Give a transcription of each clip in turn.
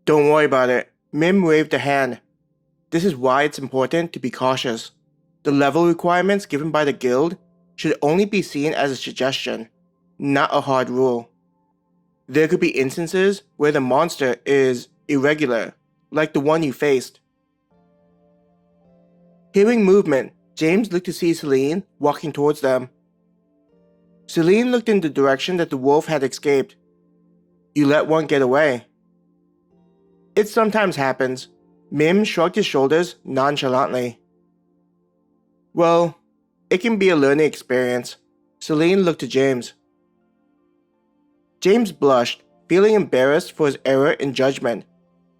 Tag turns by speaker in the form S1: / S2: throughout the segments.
S1: Don't worry about it. Mim waved a hand. This is why it's important to be cautious. The level requirements given by the guild should only be seen as a suggestion, not a hard rule. There could be instances where the monster is irregular, like the one you faced. Hearing movement, James looked to see Celine walking towards them. Celine looked in the direction that the wolf had escaped. You let one get away. It sometimes happens. Mim shrugged his shoulders nonchalantly. Well, it can be a learning experience. Celine looked to James. James blushed, feeling embarrassed for his error in judgment.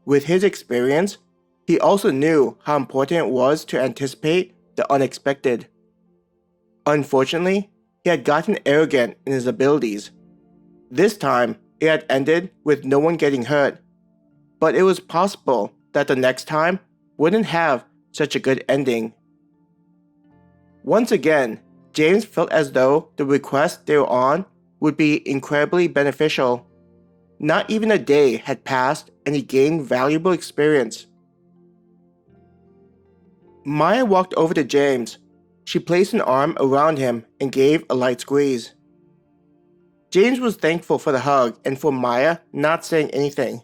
S1: With his experience, he also knew how important it was to anticipate the unexpected. Unfortunately, he had gotten arrogant in his abilities. This time, it had ended with no one getting hurt. But it was possible that the next time wouldn't have such a good ending. Once again, James felt as though the request they were on would be incredibly beneficial. Not even a day had passed and he gained valuable experience. Maya walked over to James. She placed an arm around him and gave a light squeeze. James was thankful for the hug and for Maya not saying anything.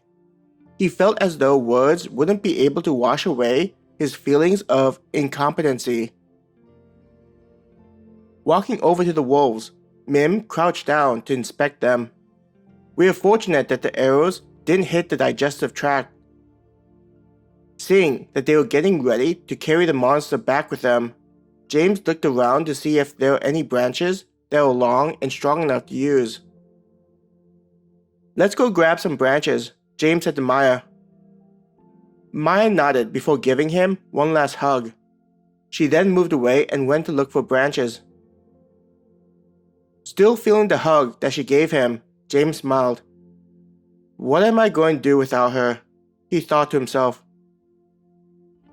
S1: He felt as though words wouldn't be able to wash away his feelings of incompetency. Walking over to the wolves, Mim crouched down to inspect them. We are fortunate that the arrows didn't hit the digestive tract. Seeing that they were getting ready to carry the monster back with them, James looked around to see if there were any branches that were long and strong enough to use. Let's go grab some branches, James said to Maya. Maya nodded before giving him one last hug. She then moved away and went to look for branches. Still feeling the hug that she gave him, James smiled. What am I going to do without her? He thought to himself.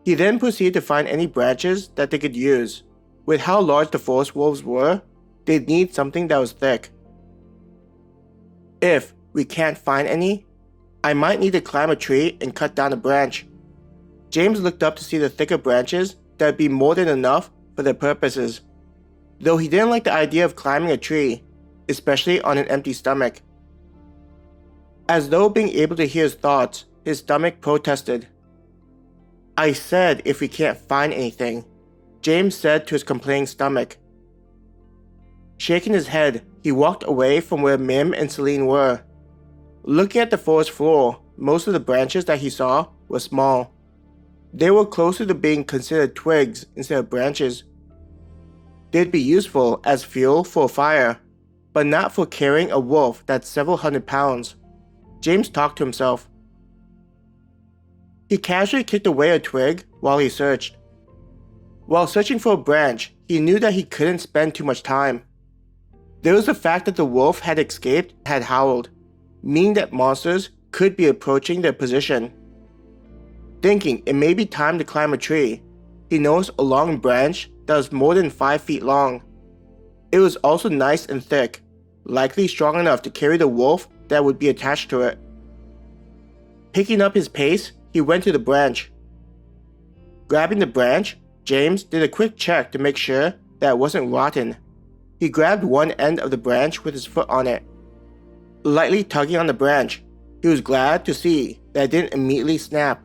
S1: He then proceeded to find any branches that they could use. With how large the forest wolves were, they'd need something that was thick. If we can't find any, I might need to climb a tree and cut down a branch. James looked up to see the thicker branches that would be more than enough for their purposes. Though he didn't like the idea of climbing a tree, especially on an empty stomach. As though being able to hear his thoughts, his stomach protested. I said if we can't find anything, James said to his complaining stomach. Shaking his head, he walked away from where Mim and Celine were. Looking at the forest floor, most of the branches that he saw were small. They were closer to being considered twigs instead of branches. They'd be useful as fuel for a fire, but not for carrying a wolf that's several hundred pounds. James talked to himself. He casually kicked away a twig while he searched. While searching for a branch, he knew that he couldn't spend too much time. There was the fact that the wolf had escaped and had howled, meaning that monsters could be approaching their position. Thinking it may be time to climb a tree, he noticed a long branch that was more than 5 feet long. It was also nice and thick, likely strong enough to carry the wolf that would be attached to it. Picking up his pace, he went to the branch. Grabbing the branch, James did a quick check to make sure that it wasn't rotten. He grabbed one end of the branch with his foot on it. Lightly tugging on the branch, he was glad to see that it didn't immediately snap.